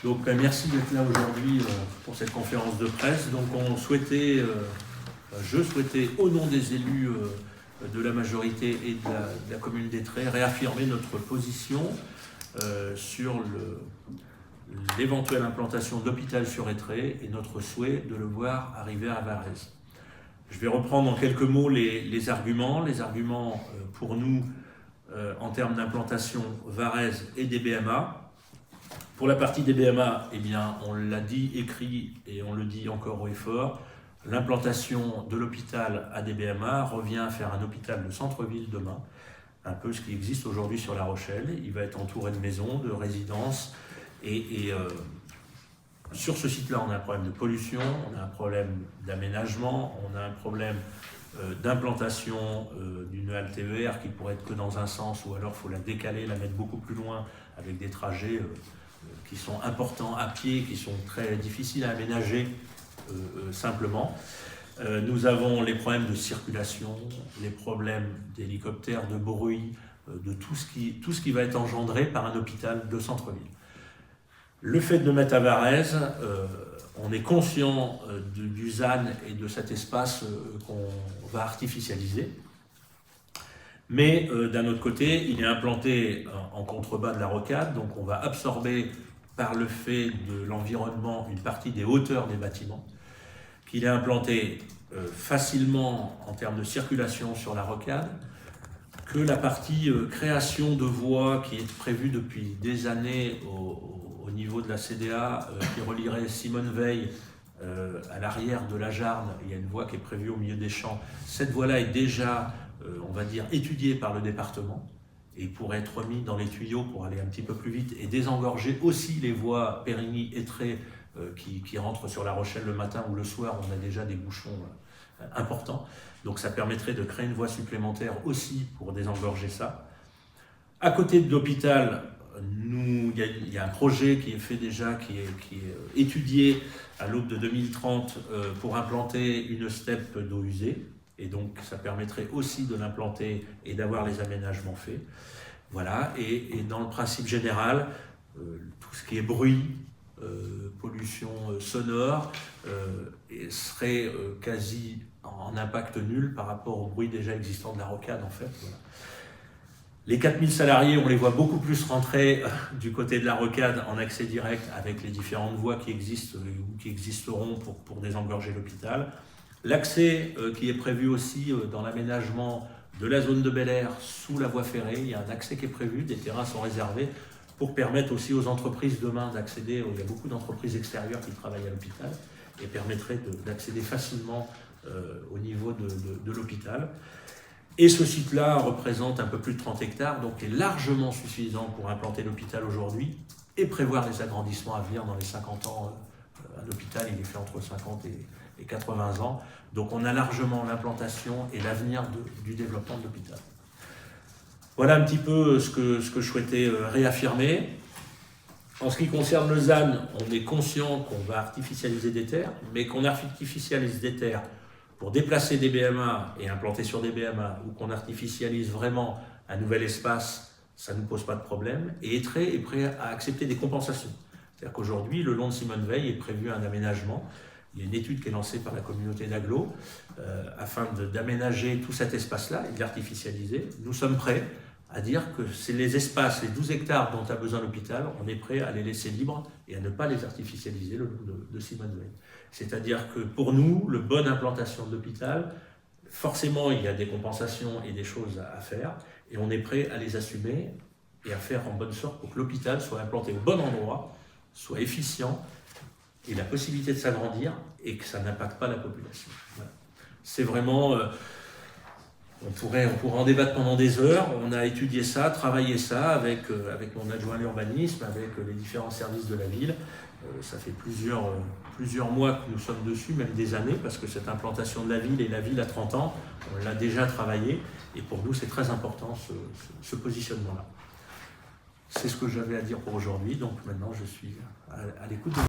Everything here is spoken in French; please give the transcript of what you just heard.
Donc merci d'être là aujourd'hui pour cette conférence de presse. Donc je souhaitais au nom des élus de la majorité et de la commune d'Étré réaffirmer notre position sur l'éventuelle implantation d'hôpital sur Étré et notre souhait de le voir arriver à Varèse. Je vais reprendre en quelques mots les arguments. Les arguments pour nous en termes d'implantation Varèse et des BMA. Pour la partie des BMA, eh bien, on l'a dit, écrit et on le dit encore haut et fort, l'implantation de l'hôpital à des BMA revient à faire un hôpital de centre-ville demain, un peu ce qui existe aujourd'hui sur La Rochelle. Il va être entouré de maisons, de résidences et sur ce site-là, on a un problème de pollution, on a un problème d'aménagement, on a un problème d'implantation d'une halte TER qui pourrait être que dans un sens, ou alors il faut la décaler, la mettre beaucoup plus loin avec des trajets qui sont importants à pied, qui sont très difficiles à aménager simplement. Nous avons les problèmes de circulation, les problèmes d'hélicoptères, de bruit, de tout ce qui va être engendré par un hôpital de centre-ville. Le fait de le mettre à Varèse, on est conscient du ZAN et de cet espace qu'on va artificialiser. Mais d'un autre côté, il est implanté en contrebas de la rocade, donc on va absorber par le fait de l'environnement une partie des hauteurs des bâtiments, qu'il est implanté facilement en termes de circulation sur la rocade, que la partie création de voies qui est prévue depuis des années au niveau de la CDA, qui relierait Simone-Veil à l'arrière de la Jarne, il y a une voie qui est prévue au milieu des champs. Cette voie-là est déjà, on va dire, étudiée par le département et pourrait être remis dans les tuyaux pour aller un petit peu plus vite et désengorger aussi les voies Périgny-Étré qui rentrent sur La Rochelle le matin ou le soir. On a déjà des bouchons importants. Donc ça permettrait de créer une voie supplémentaire aussi pour désengorger ça. À côté de l'hôpital, il y a un projet qui est fait déjà, qui est étudié à l'aube de 2030 pour implanter une steppe d'eau usée. Et donc ça permettrait aussi de l'implanter et d'avoir les aménagements faits. Voilà, et dans le principe général, tout ce qui est bruit, pollution sonore, serait quasi en impact nul par rapport au bruit déjà existant de la rocade en fait. Voilà. Les 4000 salariés, on les voit beaucoup plus rentrer du côté de la rocade en accès direct avec les différentes voies qui existent ou qui existeront pour désengorger l'hôpital. L'accès qui est prévu aussi dans l'aménagement de la zone de Bel Air sous la voie ferrée, il y a un accès qui est prévu, des terrains sont réservés pour permettre aussi aux entreprises demain d'accéder, il y a beaucoup d'entreprises extérieures qui travaillent à l'hôpital et permettraient d'accéder facilement au niveau de l'hôpital. Et ce site-là représente un peu plus de 30 hectares, donc est largement suffisant pour implanter l'hôpital aujourd'hui et prévoir les agrandissements à venir dans les 50 ans. Un hôpital, il est fait entre 50 et 80 ans. Donc on a largement l'implantation et l'avenir du développement de l'hôpital. Voilà un petit peu ce que je souhaitais réaffirmer. En ce qui concerne le ZAN, on est conscient qu'on va artificialiser des terres, mais qu'on artificialise des terres pour déplacer des BMA et implanter sur des BMA, ou qu'on artificialise vraiment un nouvel espace, ça ne nous pose pas de problème. Et Étré est prêt à accepter des compensations. C'est-à-dire qu'aujourd'hui, le long de Simone-Veil est prévu un aménagement. Il y a une étude qui est lancée par la communauté d'Aglo afin d'aménager tout cet espace-là et de l'artificialiser. Nous sommes prêts à dire que c'est les espaces, les 12 hectares dont a besoin l'hôpital, on est prêt à les laisser libres et à ne pas les artificialiser le long de Simone-Veil. C'est-à-dire que pour nous, la bonne implantation de l'hôpital, forcément il y a des compensations et des choses à faire et on est prêt à les assumer et à faire en bonne sorte pour que l'hôpital soit implanté au bon endroit, soit efficient, et la possibilité de s'agrandir et que ça n'impacte pas la population. Voilà. C'est vraiment... on pourrait en débattre pendant des heures. On a étudié ça, travaillé ça avec mon adjoint à l'urbanisme, avec les différents services de la ville. Ça fait plusieurs mois que nous sommes dessus, même des années, parce que cette implantation de la ville et la ville à 30 ans, on l'a déjà travaillé. Et pour nous, c'est très important ce positionnement-là. C'est ce que j'avais à dire pour aujourd'hui. Donc maintenant, je suis à l'écoute de